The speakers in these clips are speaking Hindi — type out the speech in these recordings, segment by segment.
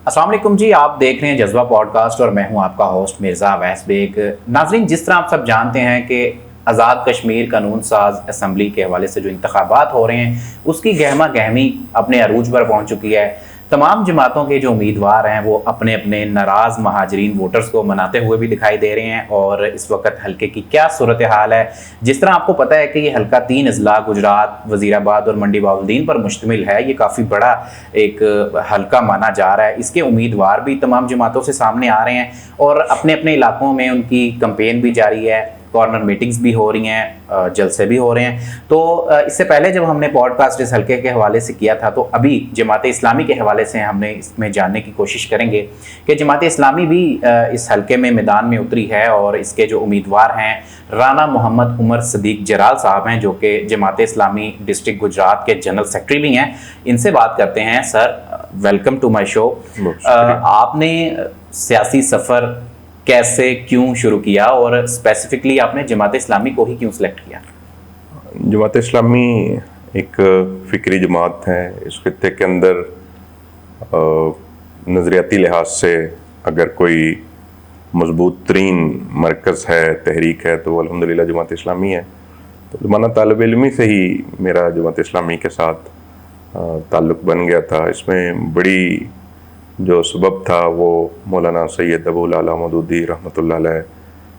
अस्सलाम वालेकुम जी, आप देख रहे हैं जज्बा पॉडकास्ट और मैं हूं आपका होस्ट मिर्ज़ा अवैस बेग। नाजरीन, जिस तरह आप सब जानते हैं कि आज़ाद कश्मीर कानून साज असम्बली के हवाले से जो इंतखाबात हो रहे हैं उसकी गहमा गहमी अपने अरूज पर पहुंच चुकी है। तमाम जमातों के जो उम्मीदवार हैं वो अपने अपने नाराज़ महाजरीन वोटर्स को मनाते हुए भी दिखाई दे रहे हैं। और इस वक्त हल्के की क्या सूरत हाल है, जिस तरह आपको पता है कि ये हल्का 3 अजला गुजरात, वजीराबाद और मंडी बाउद्दीन पर मुश्तमिल है। ये काफ़ी बड़ा एक हल्का माना जा रहा है। इसके उम्मीदवार भी तमाम जमातों से सामने आ रहे हैं और अपने अपने इलाकों में उनकी कंपेन भी जारी है, कॉर्नर मीटिंग्स भी हो रही हैं, जलसे भी हो रहे हैं। तो इससे पहले जब हमने पॉडकास्ट इस हल्के के हवाले से किया था, तो अभी जमात इस्लामी के हवाले से हमने इसमें जानने की कोशिश करेंगे कि जमात इस्लामी भी इस हल्के में मैदान में उतरी है। और इसके जो उम्मीदवार हैं राना मोहम्मद उमर सदीक जराल साहब हैं, जो कि जमात इस्लामी डिस्ट्रिक्ट गुजरात के जनरल सेक्रेटरी भी हैं। इनसे बात करते हैं। Sir, welcome to my show. आपने सियासी सफ़र कैसे क्यों शुरू किया और स्पेसिफिकली आपने जमात इस्लामी को ही क्यों सिलेक्ट किया? जमात इस्लामी एक फ़िक्री जमात है। इस खित्ते के अंदर नज़रियाती लिहाज से अगर कोई मजबूत तरीन मरकज़ है, तहरीक है, तो अल्हम्दुलिल्लाह जमात इस्लामी है। तो ज़माना तालिब इल्मी से ही मेरा जमात इस्लामी के साथ ताल्लुक़ बन गया था। इसमें बड़ी जो सबब था वो मौलाना सैयद अबुल आला मौदूदी रहमतुल्लाह अलैह,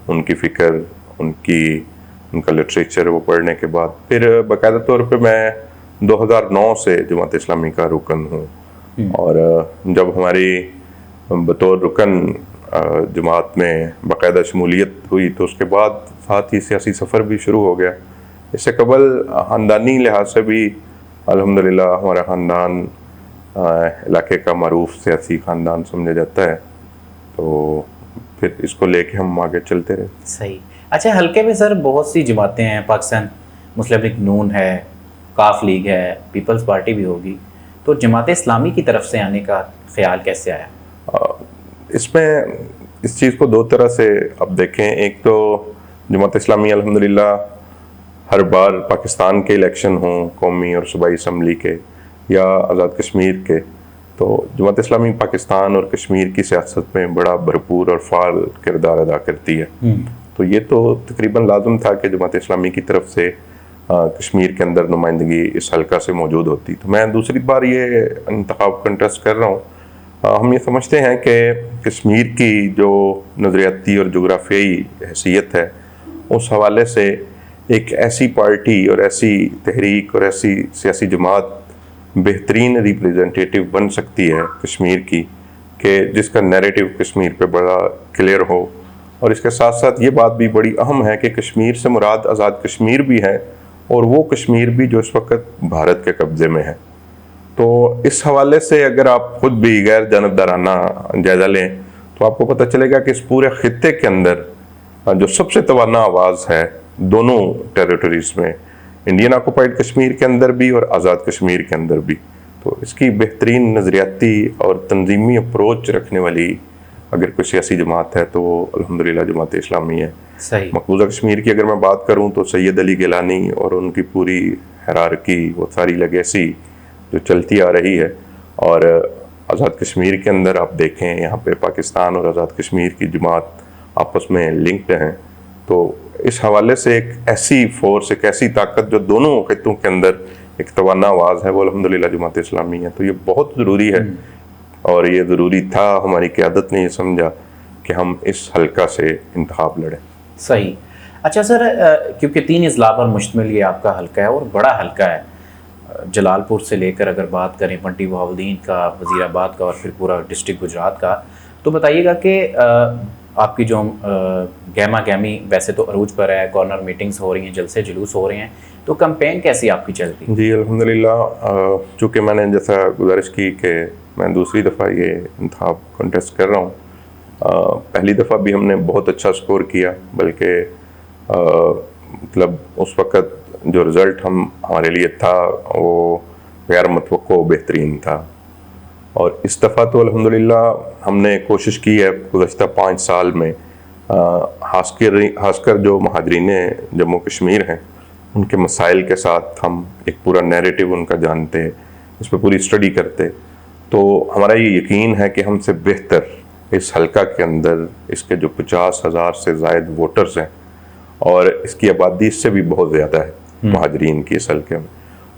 उनकी फ़िक्र, उनका लिटरेचर वो पढ़ने के बाद फिर बाकायदा तौर पे मैं 2009 से जमात इस्लामी का रुकन हूँ। और जब हमारी बतौर रुकन जमात में बाकायदा शमूलियत हुई तो उसके बाद साथ ही सियासी सफ़र भी शुरू हो गया। इससे कबल ख़ानदानी लिहाज से भी अल्हम्दुलिल्लाह हमारा ख़ानदान इलाके का मरूफ सियासी ख़ानदान समझा जाता है, तो फिर इसको लेके हम आगे चलते रहे। सही। अच्छा, हल्के में सर बहुत सी जमातें हैं। पाकिस्तान मुस्लिम लीग नून है, काफ लीग है, पीपल्स पार्टी भी होगी। तो जमात इस्लामी की तरफ से आने का ख्याल कैसे आया? इसमें इस चीज़ को दो तरह से अब देखें। एक तो जमात इस्लामी अल्हम्दुलिल्लाह हर बार पाकिस्तान के इलेक्शन हों, कौमी और सूबाई असम्बली के या आज़ाद कश्मीर के, तो जमात इस्लामी पाकिस्तान और कश्मीर की सियासत में बड़ा भरपूर और फ़ाल किरदार अदा करती है। तो ये तो तकरीबन लाजम था कि जमात इस्लामी की तरफ से कश्मीर के अंदर नुमाइंदगी इस हल्का से मौजूद होती। तो मैं दूसरी बार ये इंतखाब कंटेस्ट कर रहा हूँ। हम ये समझते हैं कि कश्मीर की जो नज़रियाती और जोग्राफियाई हैसियत है, उस हवाले से एक ऐसी पार्टी और ऐसी तहरीक और ऐसी सियासी जमात बेहतरीन रिप्रेजेंटेटिव बन सकती है कश्मीर की, कि जिसका नैरेटिव कश्मीर पे बड़ा क्लियर हो। और इसके साथ साथ ये बात भी बड़ी अहम है कि कश्मीर से मुराद आज़ाद कश्मीर भी है, और वो कश्मीर भी जो इस वक्त भारत के कब्ज़े में है। तो इस हवाले से अगर आप खुद भी गैर जानबदाराना जायज़ा लें तो आपको पता चलेगा कि इस पूरे खित्ते के अंदर जो सबसे तवाना आवाज़ है दोनों टेरिटरीज़ में, इंडियन ऑक्युपाइड कश्मीर के अंदर भी और आज़ाद कश्मीर के अंदर भी, तो इसकी बेहतरीन नज़रियाती और तंजीमी अप्रोच रखने वाली अगर कोई सियासी जमात है तो वो अल्हम्दुलिल्लाह जमात इस्लामी है। सही। मकबूजा कश्मीर की अगर मैं बात करूं तो सैयद अली गिलानी और उनकी पूरी हिरारकी, वो सारी लेगेसी जो चलती आ रही है। और आज़ाद कश्मीर के अंदर आप देखें, यहाँ पे पाकिस्तान और आज़ाद कश्मीर की जमात आपस में लिंक्ड हैं। तो इस हवाले से एक ऐसी फोर्स, एक ऐसी ताकत जो दोनों खित्तों के अंदर एक तवाना आवाज़ है, वो अल्हम्दुलिल्लाह जमात इस्लामी है। तो ये बहुत ज़रूरी है और ये ज़रूरी था। हमारी क़यादत ने ये समझा कि हम इस हल्का से इंतखाब लड़ें। सही। अच्छा सर, क्योंकि 3 अजला पर मुश्तमिल ये आपका हल्का है और बड़ा हल्का है, जलालपुर से लेकर अगर बात करें मंडी बाउद्दीन का, वजीराबाद का और फिर पूरा डिस्ट्रिक्ट गुजरात का, तो बताइएगा कि आपकी जो गहमा गहमी वैसे तो अरूज पर है, कॉर्नर मीटिंग्स हो रही हैं, जलसे जुलूस हो रहे हैं, तो कैंपेन कैसी आपकी चल रही है? जी अल्हम्दुलिल्लाह, चूँकि मैंने जैसा गुजारिश की कि मैं दूसरी दफ़ा ये इंतखाब कंटेस्ट कर रहा हूँ। पहली दफ़ा भी हमने बहुत अच्छा स्कोर किया, बल्कि मतलब उस वक़्त जो रिज़ल्ट हमारे लिए था वो गैर मुतवक्को बेहतरीन था। और इस दफ़ा तो अल्हम्दुलिल्लाह हमने कोशिश की है गुज़श्ता 5 साल में, खासकर जो महाजरीन जम्मू कश्मीर हैं उनके मसाइल के साथ हम एक पूरा नैरेटिव उनका जानते, इस पर पूरी स्टडी करते तो हमारा ये यकीन है कि हमसे बेहतर इस हलका के अंदर इसके जो 50,000 से ज़ायद वोटर्स हैं और इसकी आबादी इससे भी बहुत ज़्यादा है महाजरीन की इस हलके में,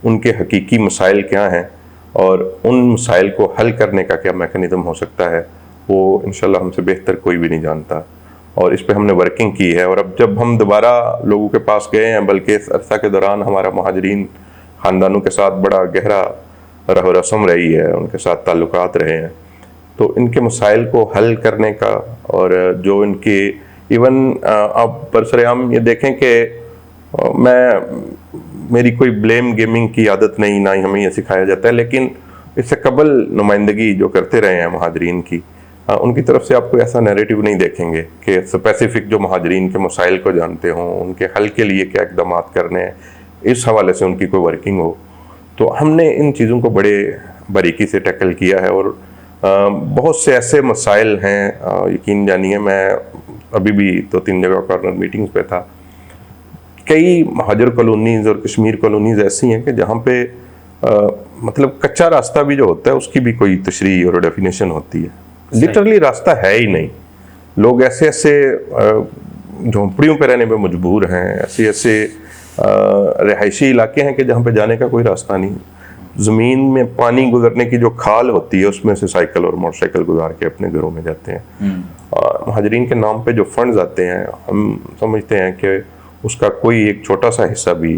उनके हकीकी मसाइल क्या हैं और उन मसाइल को हल करने का क्या मैकेनिज़्म हो सकता है, वो इंशाल्लाह हमसे बेहतर कोई भी नहीं जानता। और इस पे हमने वर्किंग की है। और अब जब हम दोबारा लोगों के पास गए हैं, बल्कि इस अरसा के दौरान हमारा महाजरीन ख़ानदानों के साथ बड़ा गहरा रह रस्म रही है, उनके साथ ताल्लुकात रहे हैं, तो इनके मसाइल को हल करने का और जो इनके इवन आप बरसरेआम ये देखें कि मेरी कोई ब्लेम गेमिंग की आदत नहीं, ना ही हमें ये सिखाया जाता है, लेकिन इससे कबल नुमाइंदगी जो करते रहे हैं महाजरीन की, उनकी तरफ से आप कोई ऐसा नैरेटिव नहीं देखेंगे कि स्पेसिफिक जो महाजरीन के मसाइल को जानते हों, उनके हल के लिए क्या इकदाम करने हैं, इस हवाले से उनकी कोई वर्किंग हो। तो हमने इन चीज़ों को बड़े बारीकी से टैकल किया है। और बहुत से ऐसे मसाइल हैं, यकीन जानिए, मैं अभी भी 2-3 जगह कॉर्नर मीटिंग्स पे था, कई महाजर कॉलोनीज़ और कश्मीर कॉलोनीज़ ऐसी हैं कि जहाँ पे मतलब कच्चा रास्ता भी जो होता है उसकी भी कोई तशरीह और डेफिनेशन होती है, लिटरली रास्ता है ही नहीं। लोग ऐसे ऐसे झोंपड़ियों पे रहने पे मजबूर हैं, ऐसे ऐसे रिहायशी इलाके हैं कि जहाँ पे जाने का कोई रास्ता नहीं। ज़मीन में पानी गुजरने की जो खाल होती है उसमें से साइकिल और मोटरसाइकिल गुजार के अपने घरों में जाते हैं। महाजरीन के नाम पे जो फंड्स आते हैं, हम समझते हैं कि उसका कोई एक छोटा सा हिस्सा भी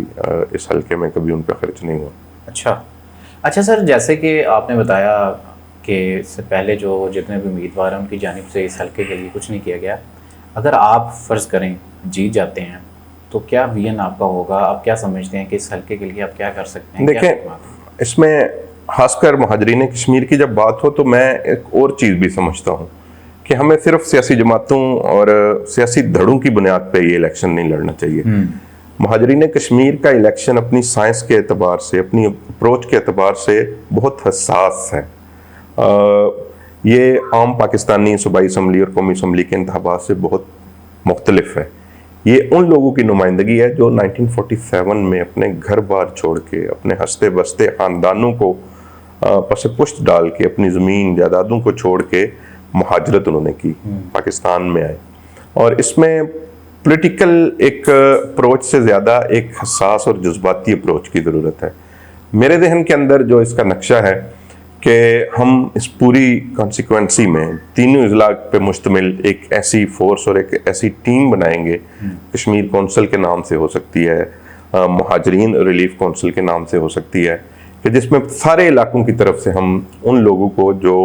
इस हल्के में कभी उन पर खर्च नहीं हुआ। अच्छा सर, जैसे कि आपने बताया कि इससे पहले जो जितने भी उम्मीदवार हैं उनकी जानिब से इस हल्के के लिए कुछ नहीं किया गया, अगर आप फ़र्ज़ करें जीत जाते हैं तो क्या विजन आपका होगा? आप क्या समझते हैं कि इस हल्के के लिए आप क्या कर सकते हैं? देखें, इसमें खासकर महाजरीन कश्मीर की जब बात हो तो मैं एक और चीज़ भी समझता हूँ कि हमें सिर्फ सियासी जमातों और सियासी धड़ों की बुनियाद पे ये इलेक्शन नहीं लड़ना चाहिए। महाजरीन कश्मीर का इलेक्शन अपनी साइंस के एतबार से, अपनी अप्रोच के एतबार से बहुत हसास है। ये आम पाकिस्तानी सूबाई असम्बली और कौमी असम्बली के इंतखाबात से बहुत मुख्तलिफ है। ये उन लोगों की नुमाइंदगी है जो 1947 में अपने घर बार छोड़ के, अपने हंसते बसते ख़ानदानों को पस पुश्त डाल के, अपनी ज़मीन जायदादों को छोड़ के महाजरत उन्होंने की, पाकिस्तान में आए। और इसमें पॉलिटिकल एक अप्रोच से ज़्यादा एक हसास और जज्बाती अप्रोच की ज़रूरत है। मेरे जहन के अंदर जो इसका नक्शा है कि हम इस पूरी कॉन्सिक्वेंसी में तीनों अजला पे मुश्तमिल एक ऐसी फोर्स और एक ऐसी टीम बनाएंगे, कश्मीर कौंसिल के नाम से हो सकती है, महाजरीन रिलीफ कौंसिल के नाम से हो सकती है, कि जिसमें सारे इलाकों की तरफ से हम उन लोगों को जो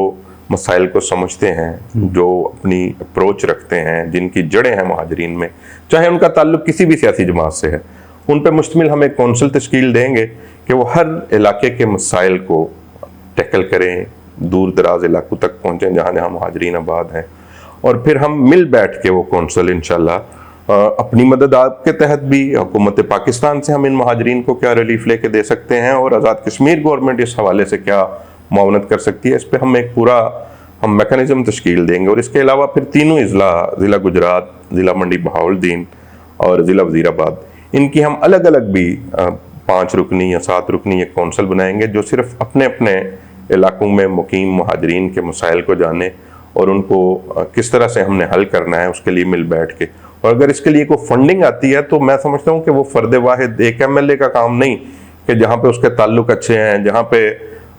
मसाइल को समझते हैं, जो अपनी अप्रोच रखते हैं, जिनकी जड़ें हैं महाजरीन में, चाहे उनका ताल्लुक किसी भी सियासी जमात से है, उन पर मुश्तमिल हम एक कौंसिल तश्कील देंगे कि वो हर इलाके के मसाइल को टैकल करें, दूर दराज इलाकों तक पहुँचें जहाँ जहाँ महाजरीन आबाद हैं, और फिर हम मिल बैठ के वो कौंसिल इंशाल्लाह अपनी मदद आपके तहत भी हुकूमत पाकिस्तान से हम इन महाजरीन को क्या रिलीफ लेके दे सकते हैं और आज़ाद कश्मीर गवर्नमेंट इस हवाले से क्या मुआवनत कर सकती है, इस पर हम एक पूरा मैकेनिज़्म तश्कील देंगे। और इसके अलावा फिर तीनों अजला, ज़िला गुजरात, ज़िला मंडी बहाउलदीन और ज़िला वज़ीराबाद, इनकी हम अलग अलग भी 5 रुकनी या 7 रुकनी एक कौंसिल बनाएंगे जो सिर्फ अपने अपने इलाकों में मुकीम महाजरीन के मसाइल को जाने और उनको किस तरह से हमने हल करना है उसके लिए मिल बैठ के। और अगर इसके लिए कोई फंडिंग आती है तो मैं समझता हूँ कि वो फ़र्द वाहिद एक MLA का काम नहीं कि जहाँ पे उसके ताल्लुक अच्छे हैं, जहाँ पे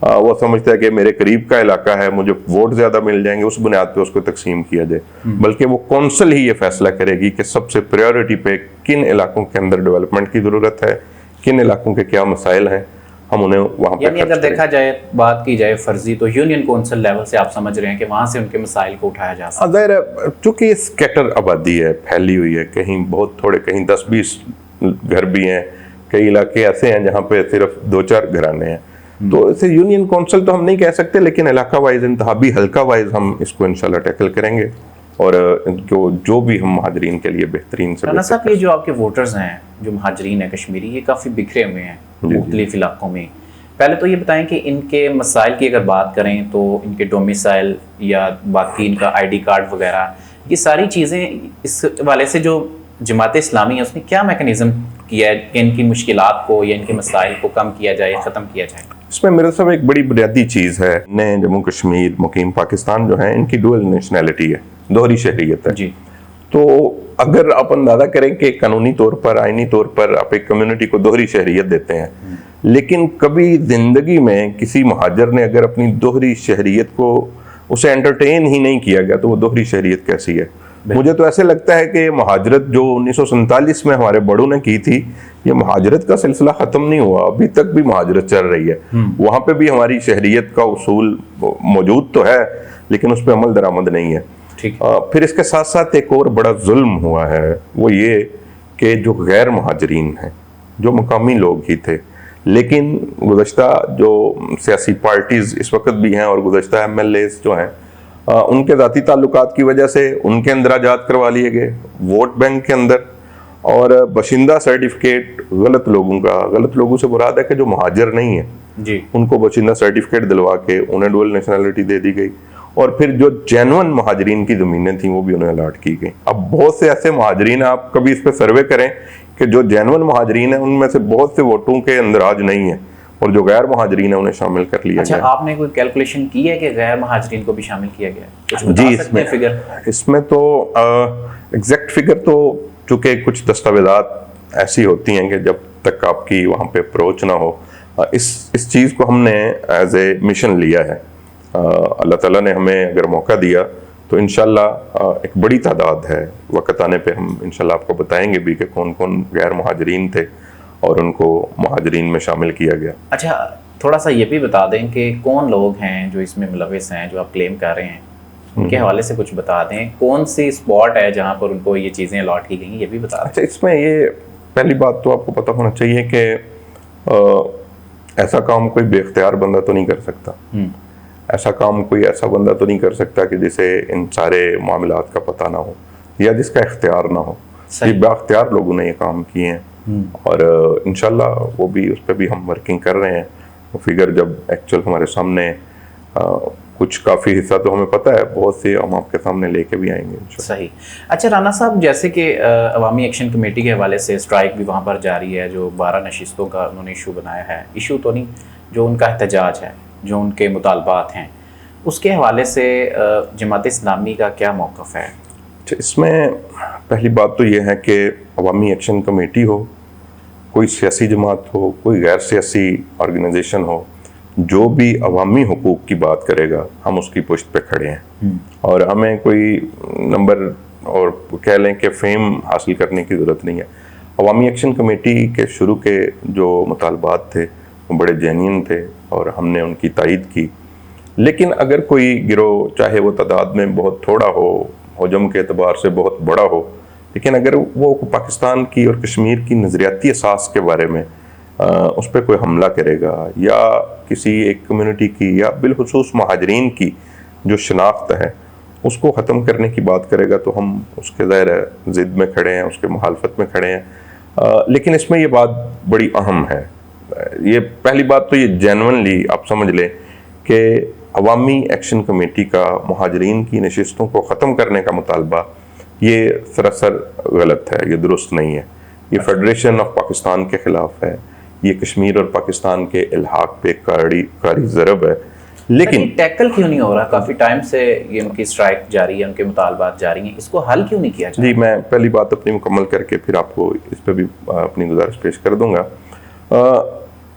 वो समझता है कि मेरे करीब का इलाका है, मुझे वोट ज़्यादा मिल जाएंगे, उस बुनियाद पे उसको तकसीम किया जाए, बल्कि वो कौंसिल ही ये फैसला करेगी कि सबसे प्रायोरिटी पे किन इलाकों के अंदर डेवलपमेंट की ज़रूरत है, किन इलाकों के क्या मसाइल हैं, हम उन्हें वहाँ पे अगर देखा जाए, बात की जाए फर्जी, तो यूनियन कौंसिल लेवल से आप समझ रहे हैं कि वहाँ से उनके मसाइल को उठाया जा सकता है। ज़ाहिर चूँकि स्कैटर आबादी है, फैली हुई है, कहीं बहुत थोड़े, कहीं 10-20 घर भी हैं, कई इलाके ऐसे हैं जहाँ पे सिर्फ 2-4 घराने हैं, तो इसे यूनियन कौंसिल तो हम नहीं कह सकते, लेकिन इलाका वाइज, इंतहाबी हल्का वाइज हम इसको इंशाल्लाह टैकल करेंगे और इनको जो भी हम महाजरीन के लिए बेहतरीन से राना साहब, ये जो आपके वोटर्स हैं, जो महाजरीन है कश्मीरी, ये काफ़ी बिखरे हुए हैं मुख्तलिफ इलाकों में। पहले तो ये बताएं कि इनके मसाइल की अगर बात करें तो इनके डोमिसाइल या बाकी इनका ID कार्ड वगैरह, ये सारी चीज़ें, इस वाले से जो जमात इस्लामी है उसने क्या मैकेनिज़्म किया है कि इनकी मुश्किलात को या इनके मसाइल को कम किया जाए, ख़त्म किया जाए? इसमें मेरे साहब एक बड़ी बुनियादी चीज़ है, ने जम्मू कश्मीर मुकीम पाकिस्तान जो है इनकी डुअल नेशनैलिटी है, दोहरी शहरियत है जी। तो अगर आप अंदाजा करें कि कानूनी तौर पर, आईनी तौर पर आप एक कम्युनिटी को दोहरी शहरियत देते हैं, लेकिन कभी जिंदगी में किसी महाजर ने अगर अपनी दोहरी शहरियत को उसे एंटरटेन ही नहीं किया गया तो वो दोहरी शहरियत कैसी है? मुझे तो ऐसे लगता है कि महाजरत जो 1947 में हमारे बड़ों ने की थी, ये महाजरत का सिलसिला खत्म नहीं हुआ, अभी तक भी महाजरत चल रही है। वहां पे भी हमारी शहरियत का उसूल मौजूद तो है, लेकिन उस पर अमल दरामद नहीं है। ठीक। फिर इसके साथ साथ एक और बड़ा जुल्म हुआ है, वो ये कि जो गैर महाजरीन हैं, जो मुकामी लोग ही थे, लेकिन गुज़श्ता जो सियासी पार्टीज इस वक्त भी हैं और गुज़श्ता MLAs जो हैं, उनके ज़ाती ताल्लुकात की वजह से उनके इंदराजात करवा लिए गए वोट बैंक के अंदर, और बशिंदा सर्टिफिकेट गलत लोगों का, गलत लोगों से मुराद है कि जो महाजर नहीं है जी, उनको बशिंदा सर्टिफिकेट दिलवा के उन्हें डुअल नेशनैलिटी दे दी गई, और फिर जो जेन्युइन महाजरीन की ज़मीनें थी वो भी उन्हें अलाट की गई। अब बहुत से ऐसे महाजरीन, आप कभी इस पर सर्वे करें कि जो जेन्युइन महाजरीन है उनमें से बहुत से वोटों के अंदराज नहीं है, और जो गैर महाजरीन है उन्हें शामिल कर लिया अच्छा, गया। आपने कोई कैलकुलेशन की है कि गैर महाजरीन को भी शामिल किया गया है? कुछ बता जी, सकते हैं फिगर? इसमें तो एग्जैक्ट फिगर तो, चूंकि कुछ दस्तावेजात ऐसी होती हैं कि जब तक आपकी वहाँ पे अप्रोच ना हो, इस चीज़ को हमने एज ए मिशन लिया है। अल्लाह ताला ने हमें अगर मौका दिया तो इंशाल्लाह एक बड़ी तादाद है, वक्त आने पे हम इंशाल्लाह आपको बताएंगे भी कि कौन कौन गैर महाजरीन थे और उनको महाजरीन में शामिल किया गया। अच्छा, थोड़ा सा ये भी बता दें कि कौन लोग हैं जो इसमें मुलविस हैं, जो आप क्लेम कर रहे हैं, उनके हवाले से कुछ बता दें। कौन सी स्पॉट है जहाँ पर उनको ये चीज़ें अलॉट की गई, ये भी बता दें। अच्छा, इसमें ये पहली बात तो आपको पता होना चाहिए कि ऐसा काम कोई बेख्तियार बंदा तो नहीं कर सकता। ऐसा काम कोई ऐसा बंदा तो नहीं कर सकता कि जिसे इन सारे मामलात का पता ना हो या जिसका इख्तियार ना हो। ये बाख्तियार लोगों ने ये काम किए हैं, और इंशाल्लाह वो भी, उस पर भी हम वर्किंग कर रहे हैं। वो फिगर जब एक्चुअल हमारे सामने, कुछ काफ़ी हिस्सा तो हमें पता है, बहुत से हम आपके सामने लेके भी आएंगे इंशाल्लाह। सही। अच्छा राना साहब, जैसे कि अवामी एक्शन कमेटी के हवाले से स्ट्राइक भी वहाँ पर जारी है, जो 12 नशिस्तों का उन्होंने इशू बनाया है, इशू तो नहीं, जो उनका एहतजाज है, जो उनके मुतालबात हैं, उसके हवाले से जमात इस्लामी का क्या मौक़िफ़ है? इसमें पहली बात तो ये है कि अवामी एक्शन कमेटी हो, कोई सियासी जमात हो, कोई गैर सियासी ऑर्गेनाइजेशन हो, जो भी अवामी हुकूक की बात करेगा हम उसकी पुश्त पे खड़े हैं, और हमें कोई नंबर और कह लें कि फेम हासिल करने की ज़रूरत नहीं है। अवामी एक्शन कमेटी के शुरू के जो मुतालबात थे वो बड़े जेन्युइन थे और हमने उनकी तायीद की, लेकिन अगर कोई गिरोह, चाहे वो तादाद में बहुत थोड़ा हो, हजम के एतबार से बहुत बड़ा हो, लेकिन अगर वो पाकिस्तान की और कश्मीर की नज़रियाती असास के बारे में उस पर कोई हमला करेगा, या किसी एक कम्युनिटी की या बिलखुसूस महाजरीन की जो शनाख्त है उसको ख़त्म करने की बात करेगा, तो हम उसके ज़ाहिर है ज़िद में खड़े हैं, उसके मुखालफत में खड़े हैं। लेकिन इसमें ये बात बड़ी अहम है, ये पहली बात तो ये जेन्युइनली आप समझ लें कि अवामी एक्शन कमेटी का महाजरीन की नशिस्तों को ख़त्म करने का मुतालबा ये सरासर गलत है, ये दुरुस्त नहीं है, ये फेडरेशन ऑफ पाकिस्तान के ख़िलाफ़ है, ये कश्मीर और पाकिस्तान के इल्हाक पे कारी ज़रब है। लेकिन टैकल क्यों नहीं हो रहा? काफ़ी टाइम से ये उनकी स्ट्राइक जारी है, उनके मुतालबात जारी हैं, इसको हल क्यों नहीं किया जाता? जी, मैं पहली बात अपनी मुकम्मल करके फिर आपको इस पर भी अपनी गुजारिश पेश कर दूंगा।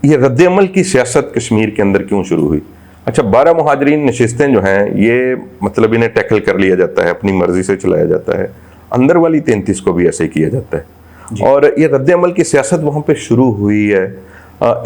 ये रद्द-ए-अमल की सियासत कश्मीर के अंदर क्यों शुरू हुई? अच्छा, 12 महाजरीन नशिस्तें जो हैं, ये मतलब इन्हें टैकल कर लिया जाता है, अपनी मर्जी से चलाया जाता है, अंदर वाली 33 को भी ऐसे ही किया जाता है, और ये रद्द-ए-अमल की सियासत वहाँ पे शुरू हुई है।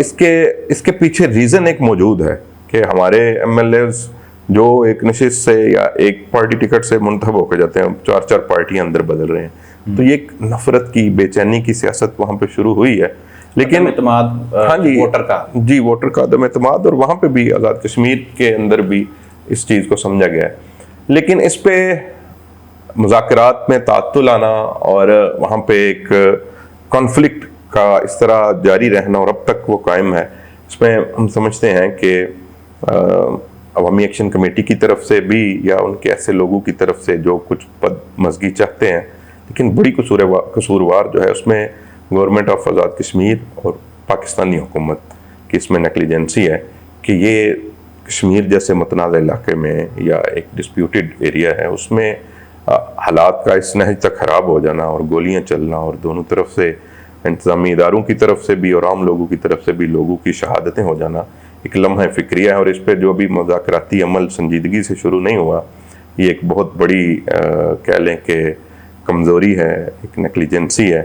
इसके पीछे रीज़न एक मौजूद है कि हमारे MLAs जो एक नशिस्त से या एक पार्टी टिकट से मुंतखब होकर जाते हैं, 4-4 पार्टियां अंदर बदल रहे हैं, तो ये एक नफरत की, बेचैनी की सियासत वहाँ पे शुरू हुई है। लेकिन हाँ जी, वोटर का अदम एतमाद, और वहाँ पे भी आज़ाद कश्मीर के अंदर भी इस चीज़ को समझा गया है। लेकिन इस पे मुज़ाकरात में तात्तुल आना और वहाँ पे एक कॉन्फ्लिक्ट का इस तरह जारी रहना और अब तक वो कायम है, इसमें हम समझते हैं कि अवामी एक्शन कमेटी की तरफ से भी या उनके ऐसे लोगों की तरफ से जो कुछ पद मज़गी चाहते हैं, लेकिन बड़ी कसूरवार जो है उसमें गवर्नमेंट ऑफ आज़ाद कश्मीर और पाकिस्तानी हुकूमत कि इसमें नेग्लिजेंसी है कि ये कश्मीर जैसे मतनाज़ इलाके में या एक डिस्प्यूटेड एरिया है उसमें हालात का इस नहज तक ख़राब हो जाना और गोलियां चलना और दोनों तरफ से इंतज़ामी इदारों की तरफ से भी और आम लोगों की तरफ से भी लोगों की शहादतें हो जाना एक लम्हा फ़िक्रिया है। और इस पर जो भी मुज़ाकराती अमल संजीदगी से शुरू नहीं हुआ, ये एक बहुत बड़ी कह लें कि कमज़ोरी है, एक नेग्लिजेंसी है।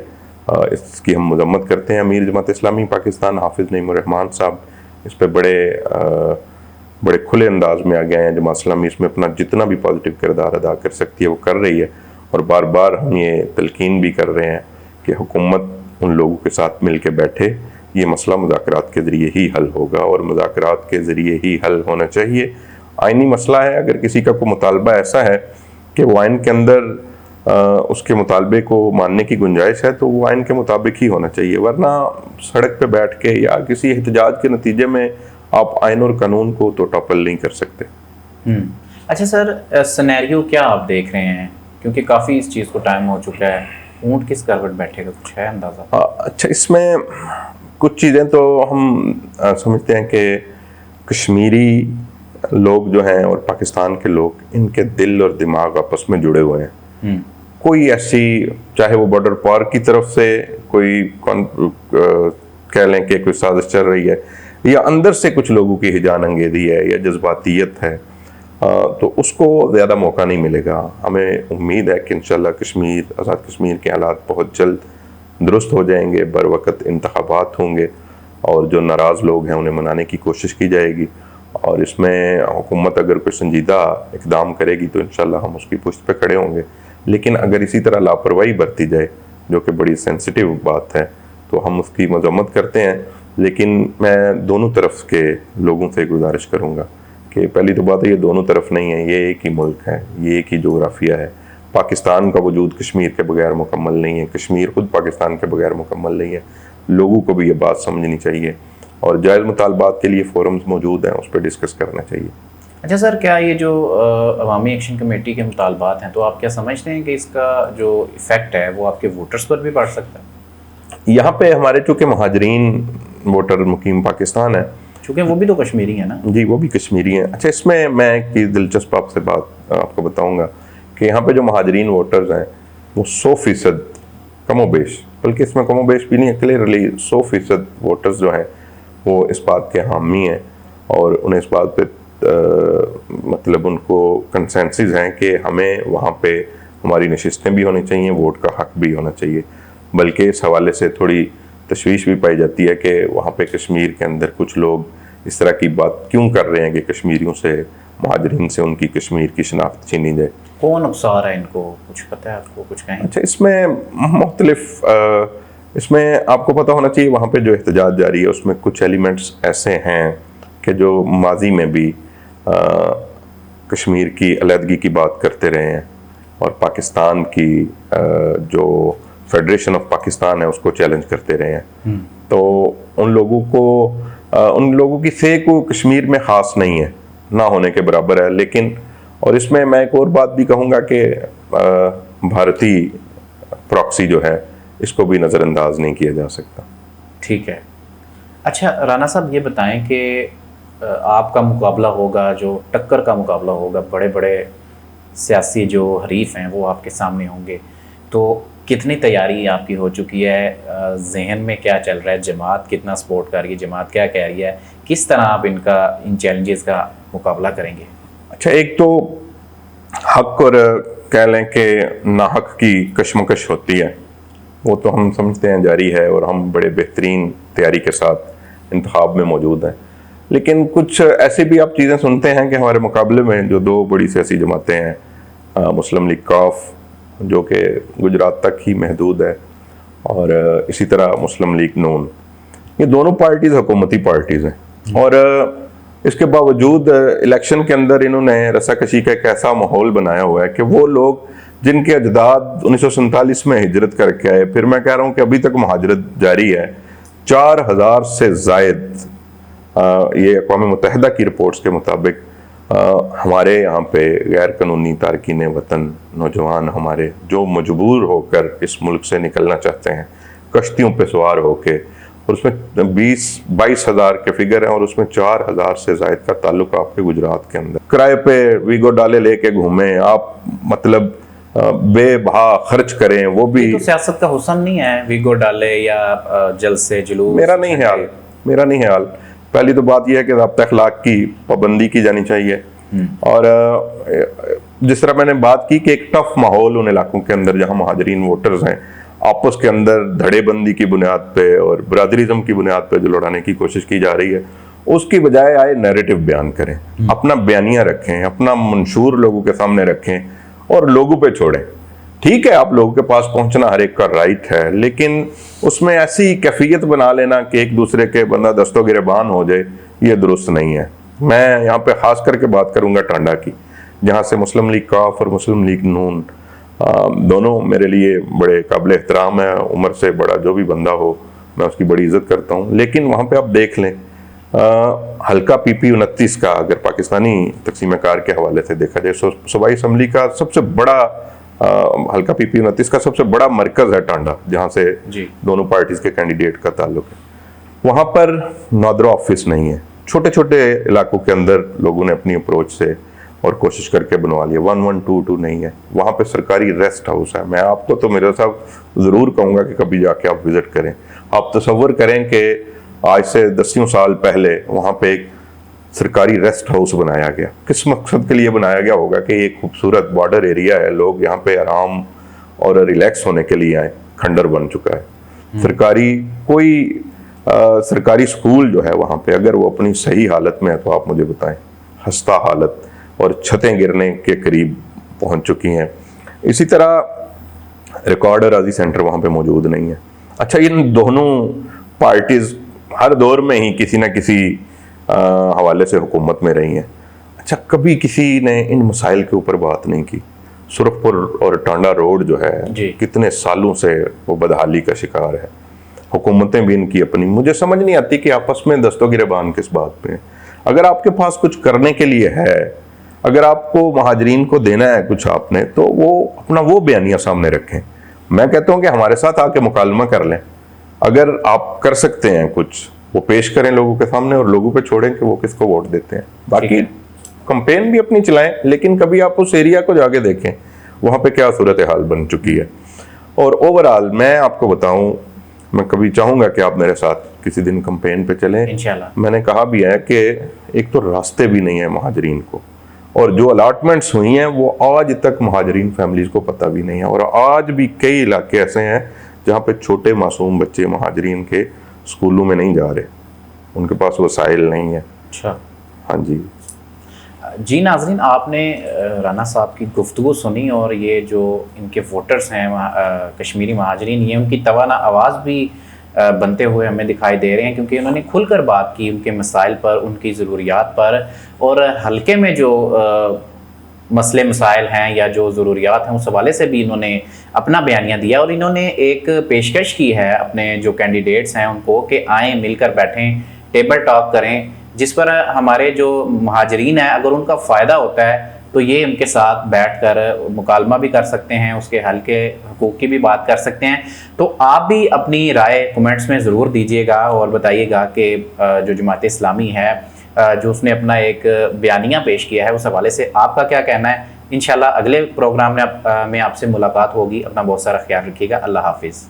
इसकी हम मजम्मत करते हैं। अमीर जमात इस्लामी पाकिस्तान हाफिज़ नईमुर रहमान साहब इस पर बड़े खुले अंदाज में आ गए हैं। जमात इस्लामी इसमें अपना जितना भी पॉजिटिव किरदार अदा कर सकती है वो कर रही है, और बार बार हम ये तलकीन भी कर रहे हैं कि हुकूमत उन लोगों के साथ मिल के बैठे। ये मसला मुज़ाकरात के ज़रिए ही हल होगा और मुज़ाकरात के ज़रिए ही हल होना चाहिए। आइनी मसला है, अगर किसी का कोई मुतालबा ऐसा है कि वो आइन के अंदर उसके मुतालबे को मानने की गुंजाइश है तो वो आइन के मुताबिक ही होना चाहिए, वरना सड़क पे बैठ के या किसी एहतजाज के नतीजे में आप आइन और कानून को तो टॉपल नहीं कर सकते। अच्छा सर, सिनेरियो क्या आप देख रहे हैं, क्योंकि काफ़ी इस चीज़ को टाइम हो चुका है, ऊँट किस करवट बैठेगा, कुछ है अंदाज़ा? अच्छा, इसमें कुछ चीज़ें तो हम समझते हैं कि कश्मीरी लोग जो हैं और पाकिस्तान के लोग, इनके दिल और दिमाग आपस में जुड़े हुए हैं। कोई ऐसी, चाहे वो बॉर्डर पार की तरफ से कोई कह लें कि कोई साजिश चल रही है या अंदर से कुछ लोगों की हिजान अंगेज़ी है या जज्बातियत है, तो उसको ज़्यादा मौका नहीं मिलेगा। हमें उम्मीद है कि इंशाल्लाह कश्मीर, आज़ाद कश्मीर के हालात बहुत जल्द दुरुस्त हो जाएंगे, बर वक़्त इंतखाबात होंगे और जो नाराज़ लोग हैं उन्हें मनाने की कोशिश की जाएगी, और इसमें हुकूमत अगर कोई संजीदा इक़दाम करेगी तो इंशाल्लाह हम उसकी पुश्त पे खड़े होंगे। लेकिन अगर इसी तरह लापरवाही बरती जाए, जो कि बड़ी सेंसिटिव बात है, तो हम उसकी मज़म्मत करते हैं। लेकिन मैं दोनों तरफ के लोगों से गुजारिश करूँगा कि पहली तो बात है, ये दोनों तरफ नहीं है, ये एक ही मुल्क है, ये एक ही जोग्राफिया है। पाकिस्तान का वजूद कश्मीर के बगैर मुकम्मल नहीं है, कश्मीर खुद पाकिस्तान के बगैर मुकम्मल नहीं है। लोगों को भी ये बात समझनी चाहिए और जायज़ मुतालबात के लिए फोरम्स मौजूद हैं, उस पर डिस्कस करना चाहिए। अच्छा सर, क्या ये जो अवामी एक्शन कमेटी के मुतालबात हैं, तो आप क्या समझते हैं कि इसका जो इफ़ेक्ट है वो आपके वोटर्स पर भी पड़ सकता है? यहाँ पे हमारे चूँकि महाजरीन वोटर मुकीम पाकिस्तान है, चूँकि वो भी तो कश्मीरी हैं ना? जी, वो भी कश्मीरी हैं। अच्छा, इसमें मैं एक दिलचस्प आपसे बात आपको बताऊँगा कि यहाँ पे जो महाजरीन वोटर्स हैं वो 100% कमोबेश, बल्कि इसमें कमोबेश भी नहीं है, क्लियरली 100% वोटर्स जो हैं वो इस बात के हामी हैं और उन्हें इस बात पे मतलब उनको कंसेंसस हैं कि हमें वहाँ पे हमारी नशिस्तें भी होनी चाहिए, वोट का हक भी होना चाहिए। बल्कि इस हवाले से थोड़ी तशवीश भी पाई जाती है कि वहाँ पे कश्मीर के अंदर कुछ लोग इस तरह की बात क्यों कर रहे हैं कि कश्मीरियों से, महाजरीन से उनकी कश्मीर की शनाख्त छीनी जाए। कौन अफसार है इनको, कुछ पता है आपको, कुछ कहें? अच्छा, इसमें आपको पता होना चाहिए, वहाँ पे जो एहतजाज जारी है उसमें कुछ एलिमेंट्स ऐसे हैं कि जो माजी में भी कश्मीर की अलहदगी की बात करते रहे हैं और पाकिस्तान की जो फेडरेशन ऑफ पाकिस्तान है उसको चैलेंज करते रहे हैं। तो उन लोगों की से को कश्मीर में ख़ास नहीं है, ना होने के बराबर है। लेकिन और इसमें मैं एक और बात भी कहूँगा कि भारतीय प्रॉक्सी जो है इसको भी नज़रअंदाज नहीं किया जा सकता। ठीक है। अच्छा राना साहब, ये बताएं कि आपका मुकाबला होगा, जो टक्कर का मुकाबला होगा, बड़े बड़े सियासी जो हरीफ हैं वो आपके सामने होंगे, तो कितनी तैयारी आपकी हो चुकी है? जहन में क्या चल रहा है? जमात कितना सपोर्ट कर रही है? जमात क्या कह रही है? किस तरह आप इन चैलेंजेस का मुकाबला करेंगे? अच्छा, एक तो हक और कह लें कि नाहक की कशमकश होती है, वो तो हम समझते हैं जारी है और हम बड़े बेहतरीन तैयारी के साथ इंतखाब में मौजूद हैं। लेकिन कुछ ऐसे भी आप चीज़ें सुनते हैं कि हमारे मुकाबले में जो दो बड़ी सियासी जमातें हैं, मुस्लिम लीग काफ जो कि गुजरात तक ही महदूद है और इसी तरह मुस्लिम लीग नून, ये दोनों पार्टीज़ हुकूमती पार्टीज़ हैं और इसके बावजूद इलेक्शन के अंदर इन्होंने रसाकशी का एक ऐसा माहौल बनाया हुआ है कि वो लोग जिनके अजदाद 1947 में हिजरत करके आए, फिर मैं कह रहा हूँ कि अभी तक महाजरत जारी है, 4000 से ज़ायद, ये अक़वाम मुत्तहिदा की रिपोर्ट्स के मुताबिक हमारे यहाँ पे गैर कानूनी तारकीन वतन नौजवान हमारे जो मजबूर होकर इस मुल्क से निकलना चाहते हैं, कश्तियों पे सवार होके और उसमें 20-22 हज़ार के फिगर हैं और उसमें 4,000 से जायद का ताल्लुक आपके गुजरात के अंदर। किराए पे वीगो डाले लेके घूमें आप, मतलब बेबहा खर्च करें, वो भी ये तो सियासत का हुस्न नहीं है, वीगो डाले या जलसे जुलूस। मेरा नहीं है हाल। पहली तो बात यह है कि ज़ाब्ता अखलाक की पाबंदी की जानी चाहिए। और जिस तरह मैंने बात की कि एक टफ माहौल उन इलाकों के अंदर जहां महाजरीन वोटर्स हैं, आपस के अंदर धड़ेबंदी की बुनियाद पे और बरादरिज्म की बुनियाद पे जो लड़ाने की कोशिश की जा रही है, उसकी बजाय आए नैरेटिव बयान करें, अपना बयानिया रखें, अपना मंशूर लोगों के सामने रखें और लोगों पे छोड़ें। ठीक है, आप लोगों के पास पहुंचना हर एक का राइट है, लेकिन उसमें ऐसी कैफियत बना लेना कि एक दूसरे के बंदा दस्तों गिरबान हो जाए, ये दुरुस्त नहीं है। मैं यहाँ पे खास करके बात करूंगा टांडा की, जहाँ से मुस्लिम लीग काफ और मुस्लिम लीग नून दोनों मेरे लिए बड़े काबिल एहतराम है। उम्र से बड़ा जो भी बंदा हो मैं उसकी बड़ी इज्जत करता हूँ, लेकिन वहाँ पे आप देख लें हल्का PP 29 का अगर पाकिस्तानी तकसीम कार के हवाले से देखा जाए, सूबाई असम्बली का सबसे बड़ा हल्का PP 29 का सबसे बड़ा मरकज है टांडा, जहाँ से दोनों पार्टीज के कैंडिडेट का ताल्लुक है। वहाँ पर नादरा ऑफिस नहीं है, छोटे छोटे इलाकों के अंदर लोगों ने अपनी अप्रोच से और कोशिश करके बनवा लिया। 1122 नहीं है, वहाँ पे सरकारी रेस्ट हाउस है। मैं आपको तो मेरे साथ ज़रूर कहूँगा कि कभी जाके आप विज़िट करें। आप तसव्वुर करें कि आज से 10 साल पहले वहाँ पे एक सरकारी रेस्ट हाउस बनाया गया। किस मकसद के लिए बनाया गया होगा कि एक खूबसूरत बॉर्डर एरिया है, लोग यहाँ पे आराम और रिलैक्स होने के लिए आए। खंडर बन चुका है। सरकारी स्कूल जो है वहाँ पे, अगर वो अपनी सही हालत में है तो आप मुझे बताएं, खस्ता हालत और छतें गिरने के करीब पहुँच चुकी हैं। इसी तरह रिकॉर्ड राजी सेंटर वहाँ पे मौजूद नहीं है। अच्छा, इन दोनों पार्टीज हर दौर में ही किसी न किसी हवाले से हुकूमत में रही हैं। अच्छा, कभी किसी ने इन मसाइल के ऊपर बात नहीं की। सुरखपुर और टांडा रोड जो है कितने सालों से वो बदहाली का शिकार है। हुकूमतें भी इनकी अपनी, मुझे समझ नहीं आती कि आपस में दस्तों गिरबान किस बात पे है। अगर आपके पास कुछ करने के लिए है, अगर आपको महाजरीन को देना है कुछ आपने, तो वो अपना वो बयानिया सामने रखें। मैं कहता हूँ कि हमारे साथ आके मुकालमा कर लें। अगर आप कर सकते हैं कुछ, वो पेश करें लोगों के सामने और लोगों पे छोड़ें कि वो किसको वोट देते हैं। बाकी कंपेन भी अपनी चलाएं, लेकिन कभी आप उस एरिया को जाके देखें वहाँ पे क्या सूरत हाल बन चुकी है। और ओवरऑल मैं आपको बताऊं, मैं कभी चाहूँगा कि आप मेरे साथ किसी दिन कंपेन पे चलें इंशाल्लाह। मैंने कहा भी है कि एक तो रास्ते भी नहीं है महाजरीन को, और जो अलाटमेंट्स हुई हैं वो आज तक महाजरीन फैमिलीज को पता भी नहीं है। और आज भी कई इलाके ऐसे हैं जहाँ पे छोटे मासूम बच्चे महाजरीन के स्कूलों में नहीं जा रहे, उनके पास वसाइल नहीं है। अच्छा, हाँ जी। जी नाज़रीन, आपने राना साहब की गुफ्तगू सुनी और ये जो इनके वोटर्स हैं कश्मीरी महाजरीन, ये उनकी तवाना आवाज़ भी बनते हुए हमें दिखाई दे रहे हैं, क्योंकि उन्होंने खुलकर बात की उनके मसाइल पर, उनकी ज़रूरियात पर, और हल्के में जो मसले मसाइल हैं या जो ज़रूरियात हैं उस हवाले से भी इन्होंने अपना बयानिया दिया। और इन्होंने एक पेशकश की है अपने जो कैंडिडेट्स हैं उनको कि आएँ, मिलकर बैठें, टेबल टॉक करें, जिस पर हमारे जो महाजरीन हैं अगर उनका फ़ायदा होता है तो ये उनके साथ बैठकर मुकालमा भी कर सकते हैं, उसके हल के हकूक़ की भी बात कर सकते हैं। तो आप भी अपनी राय कमेंट्स में ज़रूर दीजिएगा और बताइएगा कि जो जमात इस्लामी है, जो उसने अपना एक बयानिया पेश किया है, उस हवाले से आपका क्या कहना है। इंशाल्लाह अगले प्रोग्राम में आपसे मुलाकात होगी। अपना बहुत सारा ख्याल रखिएगा। अल्लाह हाफिज़।